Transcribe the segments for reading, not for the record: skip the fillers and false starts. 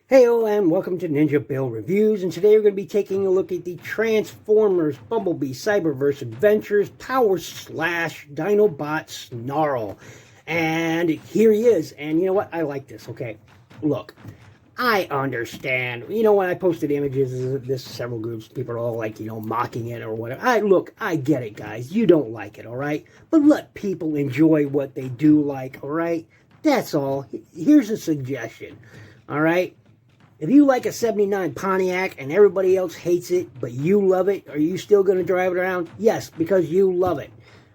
Heyo and welcome to NinjaBill Reviews, and today we're going to be taking a look at the Transformers Bumblebee Cyberverse Adventures Power Slash Dinobot Snarl. And here he is, and you know what? I like this, okay? Look, I understand. You know, when I posted images of this several groups, people are all like, mocking it or whatever. I get it, guys. You don't like it, all right? But let people enjoy what they do like, all right? That's all. Here's a suggestion, all right? If you like a 79 Pontiac and everybody else hates it, but you love it, are you still going to drive it around? Yes, because you love it.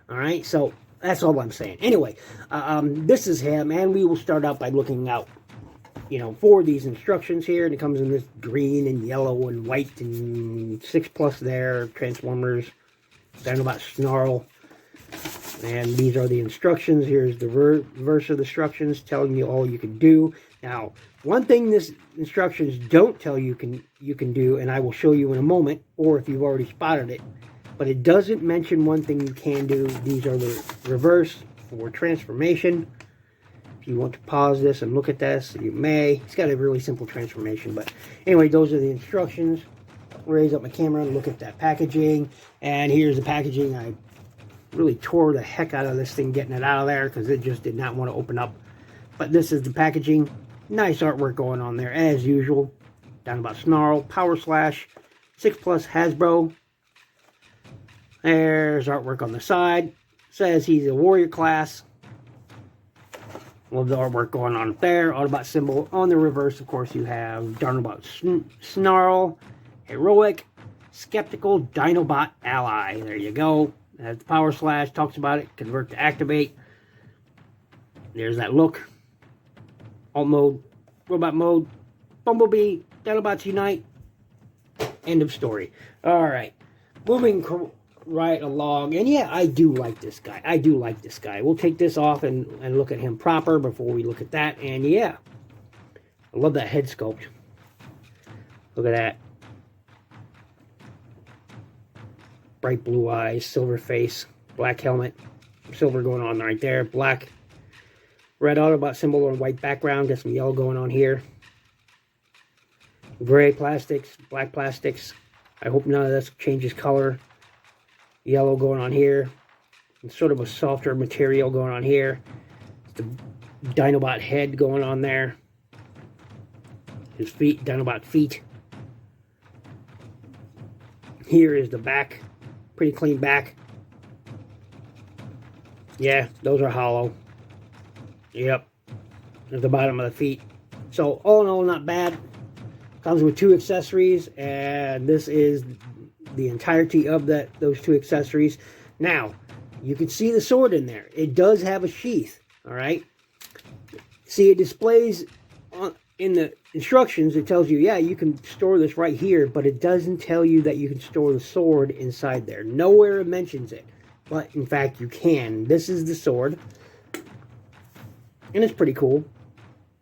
All right, so that's all I'm saying. Anyway, this is him, and we will start out by looking out, for these instructions here. And it comes in this green and yellow and white and 6+ there, Transformers, Dinobot Snarl. And these are the instructions. Here's the verse of the instructions telling you all you can do. Now, one thing this instructions don't tell you you can do, and I will show you in a moment, or if you've already spotted it, but it doesn't mention one thing you can do. These are the reverse for transformation. If you want to pause this and look at this, you may. It's got a really simple transformation, but anyway, those are the instructions. Raise up my camera and look at that packaging, and here's the packaging. I really tore the heck out of this thing getting it out of there because it just did not want to open up. But this is the packaging. Nice artwork going on there as usual. Dinobot Snarl, Power Slash, 6+ Hasbro. There's artwork on the side. Says he's a warrior class. Love the artwork going on up there. Autobot symbol. On the reverse, of course, you have Dinobot Snarl, Heroic, Skeptical Dinobot Ally. There you go. Has the Power Slash, talks about it, convert to activate. There's that look. Alt mode, robot mode, Bumblebee, Dinobots unite. End of story. Alright, moving right along. And yeah, I do like this guy. We'll take this off and look at him proper before we look at that. And yeah, I love that head sculpt. Look at that. Bright blue eyes, silver face, black helmet, silver going on right there, black, red Autobot symbol on white background, got some yellow going on here, gray plastics, black plastics. I hope none of this changes color. Yellow going on here, and sort of a softer material going on here. The Dinobot head going on there. His feet, Dinobot feet. Here is the back. Pretty clean back. Yeah, those are hollow. Yep. There's the bottom of the feet. So, all in all, not bad. Comes with 2 accessories, and this is the entirety of those 2 accessories. Now, you can see the sword in there. It does have a sheath, all right? See, it displays in the instructions, it tells you, yeah, you can store this right here, but it doesn't tell you that you can store the sword inside there. Nowhere it mentions it, but in fact, you can. This is the sword, and it's pretty cool.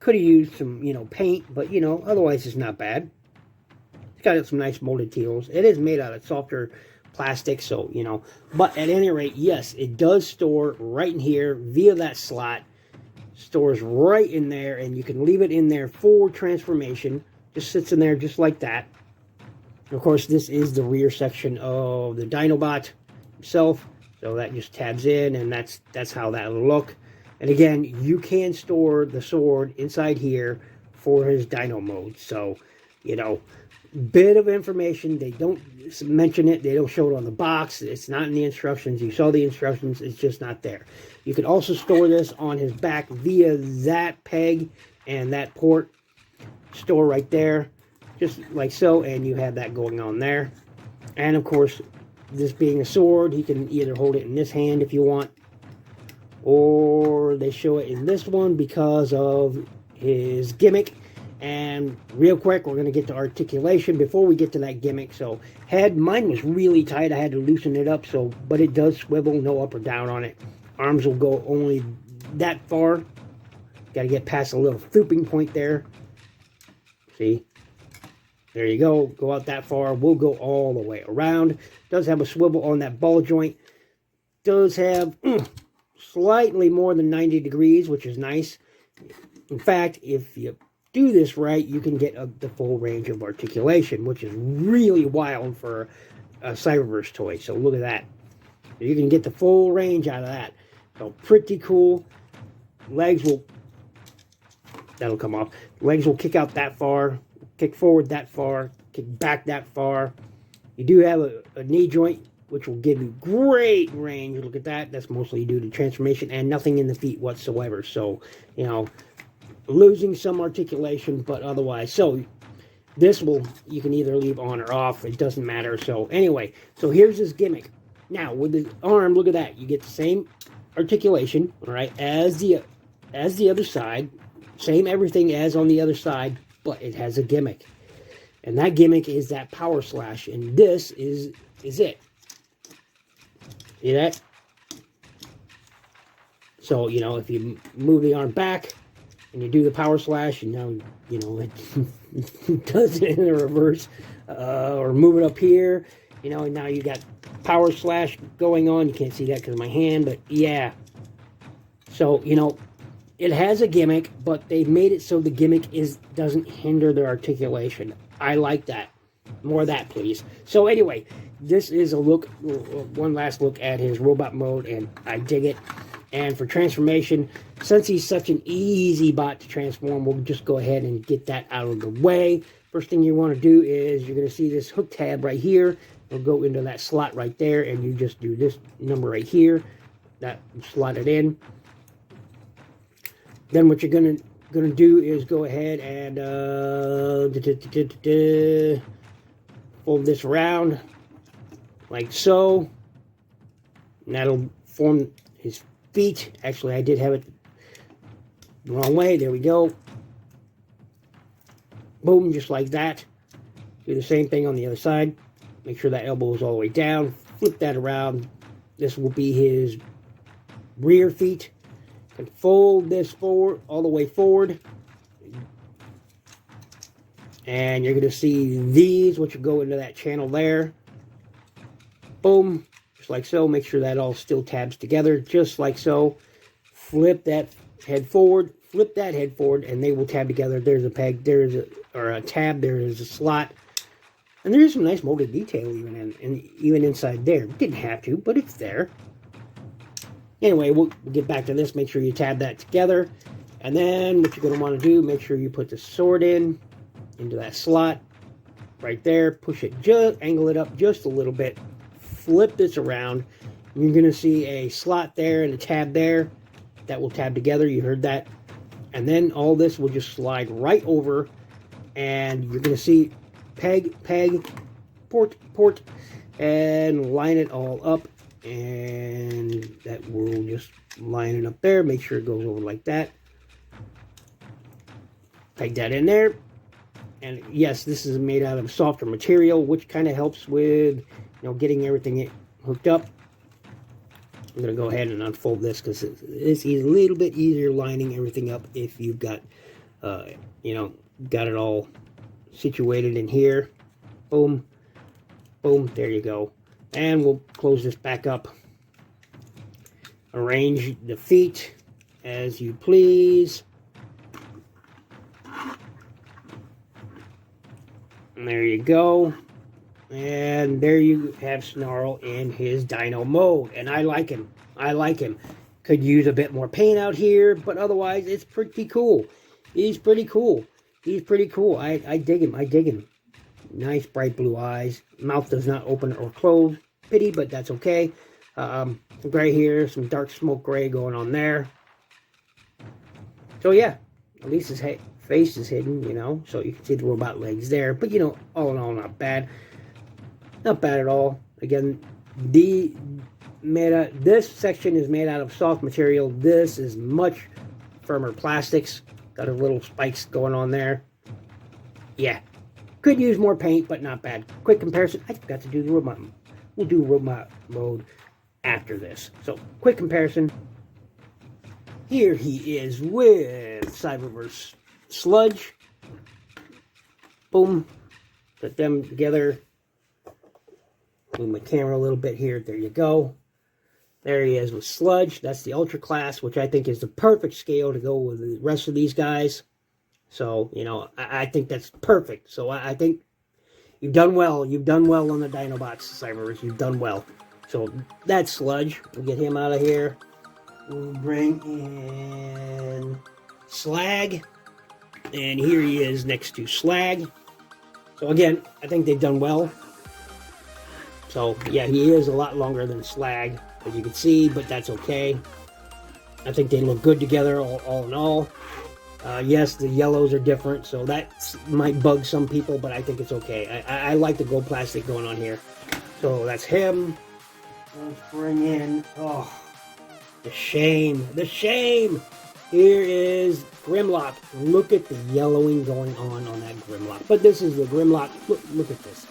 Could have used some, paint, but, otherwise it's not bad. It's got some nice molded teals. It is made out of softer plastic, so, but at any rate, yes, it does store right in here via that slot. Stores right in there, and you can leave it in there for transformation. Just sits in there just like that. And of course, this is the rear section of the Dinobot himself, so that just tabs in, and that's how that will look. And again, you can store the sword inside here for his Dino mode. So, bit of information. They don't mention it. They don't show it on the box. It's not in the instructions. You saw the instructions. It's just not there. You can also store this on his back via that peg and that port. Store right there, just like so, and you have that going on there. And of course, this being a sword, he can either hold it in this hand if you want, or they show it in this one because of his gimmick. And real quick, we're going to get to articulation before we get to that gimmick. So, mine was really tight. I had to loosen it up, but it does swivel, no up or down on it. Arms will go only that far. Got to get past a little stooping point there. See? There you go. Go out that far. We'll go all the way around. Does have a swivel on that ball joint. Does have slightly more than 90 degrees, which is nice. In fact, if you do this right, you can get the full range of articulation, which is really wild for a Cyberverse toy. So look at that. You can get the full range out of that. So pretty cool. Legs will, that'll come off. Legs will kick out that far, kick forward that far, kick back that far. You do have a knee joint, which will give you great range. Look at that. That's mostly due to transformation and nothing in the feet whatsoever. So, you know, losing some articulation, but otherwise. So this will, you can either leave on or off. It doesn't matter. So anyway, so here's this gimmick. Now with the arm, look at that. You get the same articulation, all right, as the other side. Same everything as on the other side, but it has a gimmick. And that gimmick is that power slash. And this is it. See that? So, you know, if you move the arm back and you do the power slash, and now, you know, it does it in the reverse, or move it up here, you know, and now you got power slash going on. You can't see that because of my hand, but yeah. So, you know, it has a gimmick, but they've made it so the gimmick doesn't hinder their articulation. I like that. More of that, please. So anyway, this is a look, one last look at his robot mode, and I dig it. And for transformation, since he's such an easy bot to transform, we'll just go ahead and get that out of the way. First thing you want to do is you're going to see this hook tab right here. It'll go into that slot right there, and you just do this number right here. That slot it in. Then what you're gonna do is go ahead and fold this around like so. And that'll form his feet. Actually, I did have it the wrong way. There we go. Boom, just like that. Do the same thing on the other side. Make sure that elbow is all the way down. Flip that around. This will be his rear feet. And fold this forward, all the way forward. And you're going to see these, which will go into that channel there. Boom. Just like so. Make sure that all still tabs together, just like so. Flip that head forward. Flip that head forward, and they will tab together. There's a peg. There's a tab. There is a slot. And there is some nice molded detail even inside there. Didn't have to, but it's there. Anyway, we'll get back to this. Make sure you tab that together. And then what you're going to want to do, make sure you put the sword into that slot right there. Push it, angle it up just a little bit. Flip this around. You're going to see a slot there and a tab there. That will tab together. You heard that. And then all this will just slide right over. And you're going to see peg, port, and line it all up. And that will just line it up there. Make sure it goes over like that. Peg that in there. And yes, this is made out of softer material, which kind of helps with, getting everything hooked up. I'm going to go ahead and unfold this because it's a little bit easier lining everything up if you've got, got it all situated in here. Boom. Boom. There you go. And we'll close this back up. Arrange the feet as you please. And there you go. And there you have Snarl in his dino mode. And I like him. I like him. Could use a bit more paint out here, but otherwise it's pretty cool. He's pretty cool. He's pretty cool. I dig him. I dig him. Nice bright blue eyes. Mouth does not open or close. Pity, but that's okay. Gray here. Some dark smoke gray going on there. So yeah, at least his face is hidden, so you can see the robot legs there. But all in all, not bad. Not bad at all. Again, this section is made out of soft material. This is much firmer plastics. Got a little spikes going on there. Yeah. Could use more paint, but not bad. Quick comparison. I forgot to do the robot. We'll do robot mode after this. So, quick comparison. Here he is with Cyberverse Sludge. Boom. Put them together. Move my camera a little bit here. There you go. There he is with Sludge. That's the Ultra Class, which I think is the perfect scale to go with the rest of these guys. So, you know, I think that's perfect. So I think you've done well. You've done well on the Dinobots, Cyberverse. You've done well. So that's Sludge. We'll get him out of here. We'll bring in Slag. And here he is next to Slag. So again, I think they've done well. So yeah, he is a lot longer than Slag, as you can see, but that's okay. I think they look good together all in all. Yes, the yellows are different, so that might bug some people, but I think it's okay. I like the gold plastic going on here. So that's him. Let's bring in, oh, the shame. The shame! Here is Grimlock. Look at the yellowing going on that Grimlock. But this is the Grimlock. Look at this.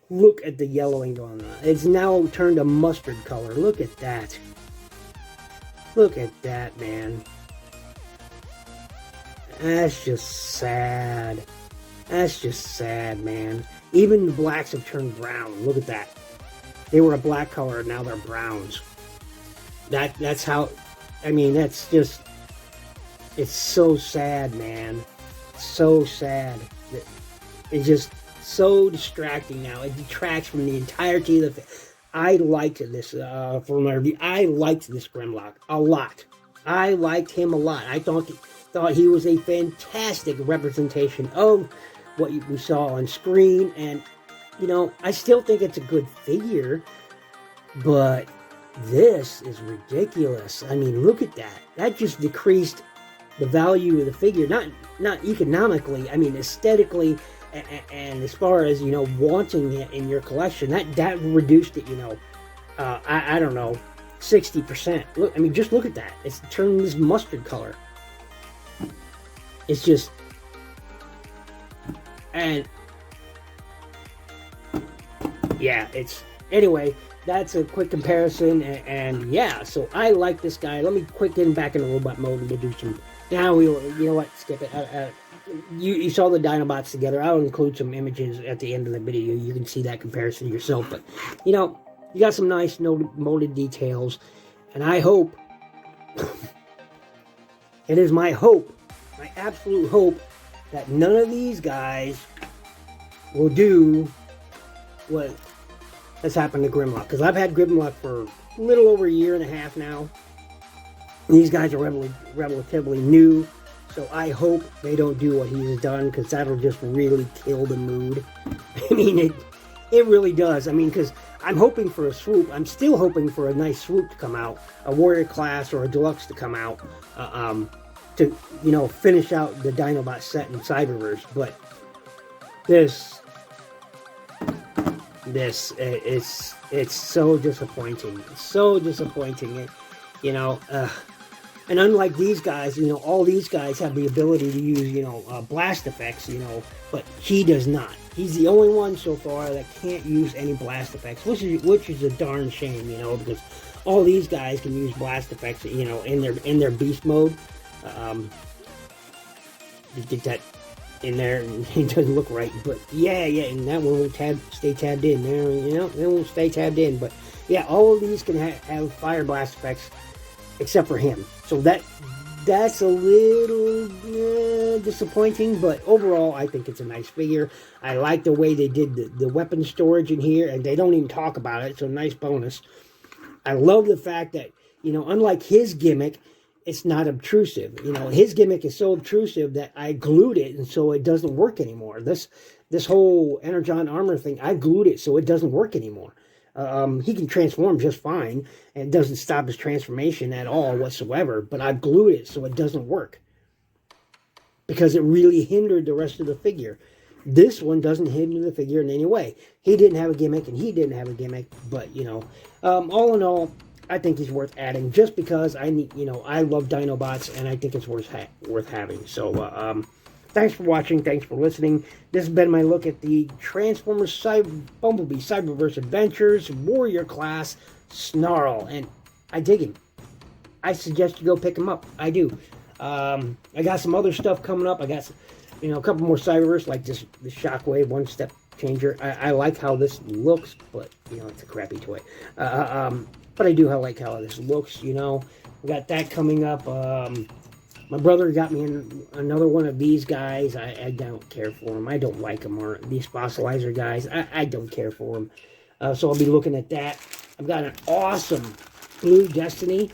Look at the yellowing going on. It's now turned a mustard color. Look at that. Look at that, man. That's just sad. That's just sad, man. Even the blacks have turned brown. Look at that. They were a black color, now they're browns. That's how... I mean, that's just... It's so sad, man. So sad. It's just so distracting now. It detracts from the entirety of the... I liked this, from my review, I liked this Grimlock a lot. I liked him a lot. I thought he was a fantastic representation of what we saw on screen. And, you know, I still think it's a good figure, but this is ridiculous. I mean, look at that. That just decreased the value of the figure. Not economically, I mean, aesthetically, and as far as, you know, wanting it in your collection, that reduced it, you know, I don't know, 60%. Look, I mean, just look at that. It's turned this mustard color. It's just, and yeah, it's, anyway, that's a quick comparison, and yeah, so I like this guy. Let me quick get back into robot mode and we'll do some, now you know what, skip it. You saw the Dinobots together. I'll include some images at the end of the video. You can see that comparison yourself, but, you know, you got some nice molded details, and I hope, it is my hope, my absolute hope, that none of these guys will do what has happened to Grimlock. Because I've had Grimlock for a little over a year and a half now. These guys are relatively new. So I hope they don't do what he's done, because that'll just really kill the mood. I mean, it really does. I mean, because I'm hoping for a swoop. I'm still hoping for a nice swoop to come out. A Warrior Class or a Deluxe to come out. To, you know, finish out the Dinobot set in Cyberverse. But this it's so disappointing. It's so disappointing. You know, and unlike these guys, you know, all these guys have the ability to use, you know, blast effects, you know, but he does not. He's the only one so far that can't use any blast effects, which is a darn shame, you know, because all these guys can use blast effects, you know, in their beast mode. You get that in there, and it doesn't look right, but yeah, and that one will stay tabbed in there, you know, it won't stay tabbed in, but yeah, all of these can have fire blast effects, except for him. So that's a little disappointing, but overall, I think it's a nice figure. I like the way they did the weapon storage in here, and they don't even talk about it, so nice bonus. I love the fact that, you know, unlike his gimmick, it's not obtrusive. You know, his gimmick is so obtrusive that I glued it, and so it doesn't work anymore. This whole Energon armor thing, I glued it, so it doesn't work anymore. He can transform just fine, and it doesn't stop his transformation at all whatsoever, but I glued it so it doesn't work, because it really hindered the rest of the figure. This one doesn't hinder the figure in any way. He didn't have a gimmick, and he didn't have a gimmick, but, you know, all in all, I think he's worth adding, just because I love Dinobots, and I think it's worth having. So, thanks for watching. Thanks for listening. This has been my look at the Transformers Bumblebee Cyberverse Adventures Warrior Class Snarl, and I dig him. I suggest you go pick him up. I do. I got some other stuff coming up. I got, you know, a couple more Cyberverse, like this Shockwave one-step changer. I like how this looks, but, you know, it's a crappy toy. But I do like how this looks, you know. We got that coming up. My brother got me another one of these guys. I don't care for them. I don't like them. Or these fossilizer guys. I don't care for them. So I'll be looking at that. I've got an awesome Blue Destiny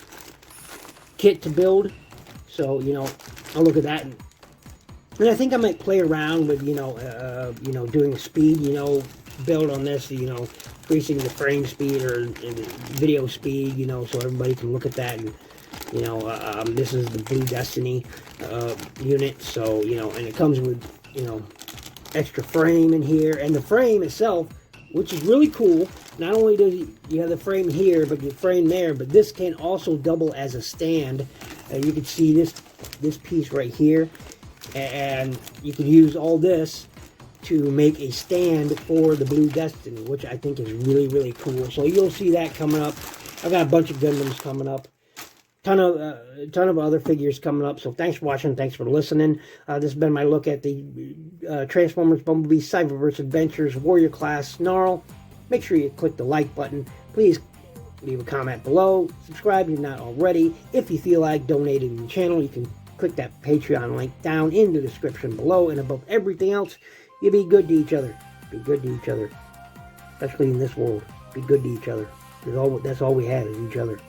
kit to build. So, you know, I'll look at that. And I think I might play around with, doing a speed, build on this, increasing the frame speed or video speed, so everybody can look at that. And, this is the Blue Destiny unit. So, and it comes with, extra frame in here. And the frame itself, which is really cool. Not only does you have the frame here, but your frame there, but this can also double as a stand. You can see this piece right here, and you can use all this to make a stand for the Blue Destiny, which I think is really, really cool. So you'll see that coming up. I've got a bunch of Gundams coming up. Ton of other figures coming up. So thanks for watching. Thanks for listening. This has been my look at the Transformers Bumblebee Cyberverse Adventures Warrior Class Snarl. Make sure you click the like button. Please leave a comment below. Subscribe if you're not already. If you feel like donating to the channel, you can click that Patreon link down in the description below. And above everything else, you be good to each other. Be good to each other. Especially in this world. Be good to each other. That's all we have is each other.